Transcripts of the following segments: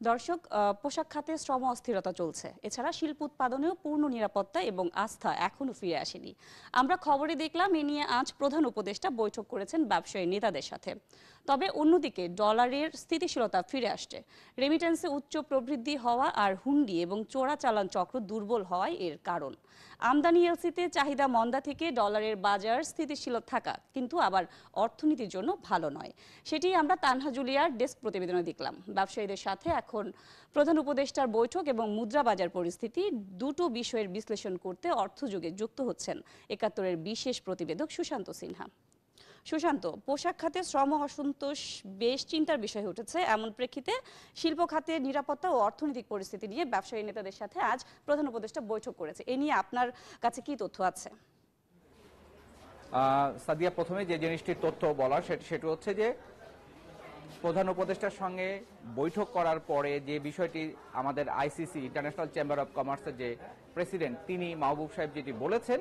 দর্শক, পোশাক খাতে শ্রম অস্থিরতা চলছে। এছাড়া শিল্প উৎপাদনেও পূর্ণ নিরাপত্তা এবং আস্থা এখনো ফিরে আসেনি। আমরা খবরে দেখলাম এ নিয়ে আজ প্রধান উপদেষ্টা বৈঠক করেছেন ব্যবসায়ী নেতাদের সাথে। তবে অন্যদিকে ডলারের স্থিতিশীলতা ফিরে আসছে। রেমিটেন্সে উচ্চ প্রবৃদ্ধি হওয়া আর হুন্ডি এবং চোরাচালান চক্র দুর্বল হওয়ায় এর কারণ। আমদানি এলসিতে চাহিদা মন্দা থেকে ডলারের বাজার স্থিতিশীল থাকা কিন্তু আবার অর্থনীতির জন্য ভালো নয়। সেটি আমরা তানহা জুলিয়ার ডেস্ক প্রতিবেদনে দেখলাম। ব্যবসায়ীদের সাথে এখন প্রধান উপদেষ্টার বৈঠক এবং মুদ্রা বাজার পরিস্থিতি দুটো বিষয়ের বিশ্লেষণ করতে অর্থযুগে যুক্ত হচ্ছেন ৭১-এর বিশেষ প্রতিবেদক সুশান্ত সিনহা। সুশান্ত, পোশাক খাতে শ্রম অসন্তোষ বেশ চিন্তার বিষয় উঠেছে। এমন প্রেক্ষিতে শিল্প খাতের নিরাপত্তা ও অর্থনৈতিক পরিস্থিতি নিয়ে ব্যবসায়ী নেতাদের সাথে আজ প্রধান উপদেষ্টা বৈঠক করেছে। এ নিয়ে আপনার কাছে কি তথ্য আছে? সাদিয়া, প্রথমে যে জিনিসটির তথ্য বলা সেটা হচ্ছে যে প্রধান উপদেষ্টার সঙ্গে বৈঠক করার পরে যে বিষয়টি আমাদের আইসিসি ইন্টারন্যাশনাল চেম্বার অফ কমার্সের যে প্রেসিডেন্ট তিনি মাহবুব সাহেব যেটি বলেছেন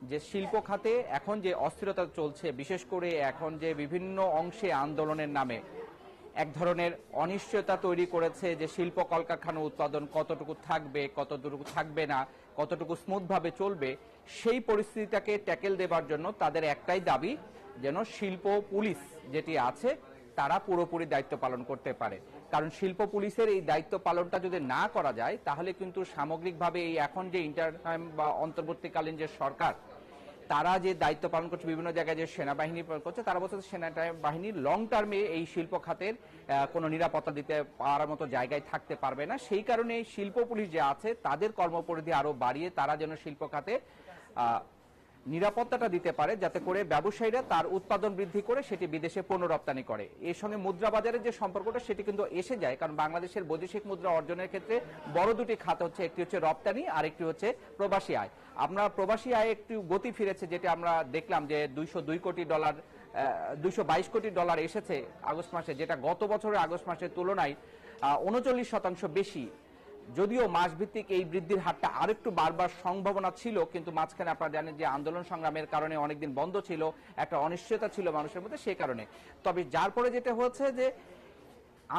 যে শিল্প খাতে এখন যে অস্থিরতা চলছে, বিশেষ করে এখন যে বিভিন্ন অংশে আন্দোলনের নামে এক ধরনের অনিশ্চয়তা তৈরি করেছে যে শিল্প কলকারখানা উৎপাদন কতটুকু থাকবে, কতটুকু থাকবে না, কতটুকু স্মুথভাবে চলবে, সেই পরিস্থিতিটাকে ট্যাকেল দেবার জন্য তাদের একটাই দাবি যেন শিল্প পুলিশ যেটি আছে তারা পুরোপুরি দায়িত্ব পালন করতে পারে। কারণ শিল্প পুলিশের এই দায়িত্ব পালনটা যদি না করা যায় তাহলে কিন্তু সামগ্রিকভাবে এই এখন যে ইন্টারিম বা অন্তর্বর্তীকালীন যে সরকার তারা যে দায়িত্ব পালন করছে, বিভিন্ন জায়গায় যে সেনাবাহিনী করছে, তারা বলছে সেনাবাহিনী লং টার্মে এই শিল্প খাতের কোনো নিরাপত্তা দিতে পারার মতো জায়গায় থাকতে পারবে না। সেই কারণে শিল্প পুলিশ যে আছে তাদের কর্মপরিধি আরো বাড়িয়ে তারা যেন শিল্প খাতে নিরাপত্তাটা দিতে পারে, যাতে করে ব্যবসায়ীরা তার উৎপাদন বৃদ্ধি করে সেটি বিদেশে পণ্য রপ্তানি করে। এর সঙ্গে মুদ্রা বাজারের যে সম্পর্কটা সেটি কিন্তু এসে যায়, কারণ বাংলাদেশের বৈদেশিক মুদ্রা অর্জনের ক্ষেত্রে বড় দুটি খাত হচ্ছে, একটি হচ্ছে রপ্তানি আর একটি হচ্ছে প্রবাসী আয়। আমরা প্রবাসী আয় একটু গতি ফিরেছে, যেটা আমরা দেখলাম যে 202 কোটি ডলার 222 কোটি ডলার এসেছে আগস্ট মাসে, যেটা গত বছরের আগস্ট মাসের তুলনায় 39% বেশি। যদিও মাসভিত্তিক এই বৃদ্ধির হারটা আরেকটু বাড়বার সম্ভাবনা ছিল, কিন্তু মাঝখানে আপনারা জানেন যে আন্দোলন সংগ্রামের কারণে অনেকদিন বন্ধ ছিল, একটা অনিশ্চয়তা ছিল মানুষের মধ্যে, সেই কারণে। তবে যার পরে যেটা হচ্ছে যে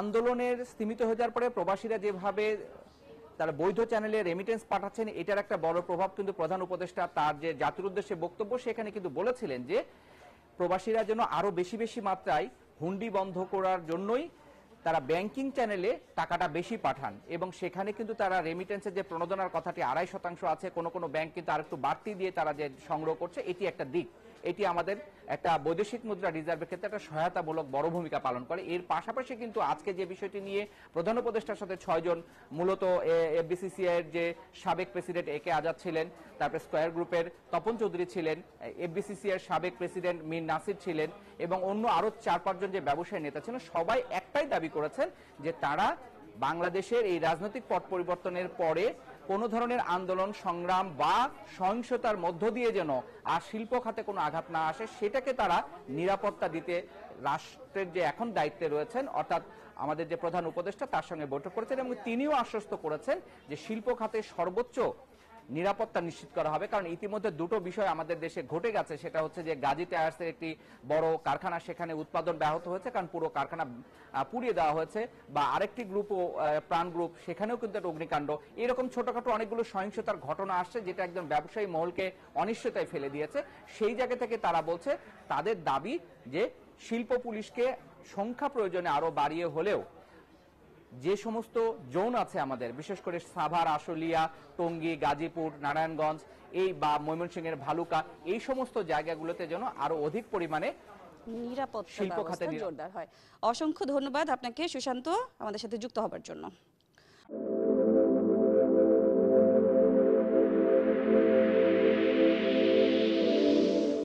আন্দোলনের স্তীমিত হয়ে যাওয়ার পরে প্রবাসীরা যেভাবে তারা বৈধ চ্যানেলে রেমিটেন্স পাঠাচ্ছেন, এটার একটা বড় প্রভাব কিন্তু প্রধান উপদেষ্টা তার যে জাতির উদ্দেশ্যে বক্তব্য সেখানে কিন্তু বলেছিলেন যে প্রবাসীরা যেন আরো বেশি বেশি মাত্রায় হুন্ডি বন্ধ করার জন্যই তারা ব্যাংকিং চ্যানেলে টাকাটা বেশি পাঠান, এবং সেখানে কিন্তু তারা রেমিটেন্সের যে প্রণোদনার কথাটি 2.5% আছে, কোনো ব্যাংক কিন্তু আরেকটু বাড়তি দিয়ে তারা যে সংগ্রহ করছে, এটি একটা দিক। এটি আমাদের একটা বৈদেশিক মুদ্রা রিজার্ভের ক্ষেত্রে একটা সহায়তামূলক বড় ভূমিকা পালন করে। এর পাশাপাশি কিন্তু আজকে যে বিষয়টি নিয়ে প্রধান উপদেষ্টার সাথে 6 জন, মূলত এফবিসিসিআই এর যে সাবেক প্রেসিডেন্ট একে আজাদ ছিলেন, তারপরে স্কয়ার গ্রুপের তপন চৌধুরী ছিলেন, এফবিসিসিআই এর সাবেক প্রেসিডেন্ট মীর নাসির ছিলেন, এবং অন্য আরো 4-5 জন যে ব্যবসায়ী নেতা ছিলেন, সবাই একটাই দাবি করেছেন যে তারা বাংলাদেশের এই রাজনৈতিক পট পরিবর্তনের পরে কোন ধরনের আন্দোলন সংগ্রাম বা সহিংসতার মধ্য দিয়ে যেন আর শিল্প খাতে কোনো আঘাত না আসে, সেটাকে তারা নিরাপত্তা দিতে রাষ্ট্রের যে এখন দায়িত্বে রয়েছেন, অর্থাৎ আমাদের যে প্রধান উপদেষ্টা তার সঙ্গে বৈঠক করেছেন, এবং তিনিও আশ্বস্ত করেছেন যে শিল্প খাতে সর্বোচ্চ নিরাপত্তা নিশ্চিত করা হবে। কারণ ইতিমধ্যে দুটো বিষয় আমাদের দেশে ঘটে গেছে, সেটা হচ্ছে যে গাজী টায়ার্সের একটি বড় কারখানা, সেখানে উৎপাদন ব্যাহত হয়েছে কারণ পুরো কারখানা পুড়িয়ে দেওয়া হয়েছে, বা আরেকটি গ্রুপও প্রাণ গ্রুপ, সেখানেও কিন্তু একটা অগ্নিকাণ্ড। এরকম ছোটখাটো অনেকগুলো সহিংসতার ঘটনা আসছে, যেটা একজন ব্যবসায়ী মহলকে অনিশ্চয়তায় ফেলে দিয়েছে। সেই জায়গা থেকে তারা বলছে তাদের দাবি যে শিল্প পুলিশকে সংখ্যা প্রয়োজনে আরো বাড়িয়ে হলেও যে সমস্ত জোন আছে আমাদের, বিশেষ করে সাভার, আশুলিয়া, টঙ্গী, গাজীপুর, নারায়ণগঞ্জ এই বা ময়মনসিংহের ভালুকা, এই সমস্ত জায়গাগুলোতে যেন আরো অধিক পরিমাণে নিরাপত্তা ব্যবস্থা জোরদার হয়। অসংখ্য ধন্যবাদ আপনাকে সুশান্ত আমাদের সাথে যুক্ত হবার জন্য।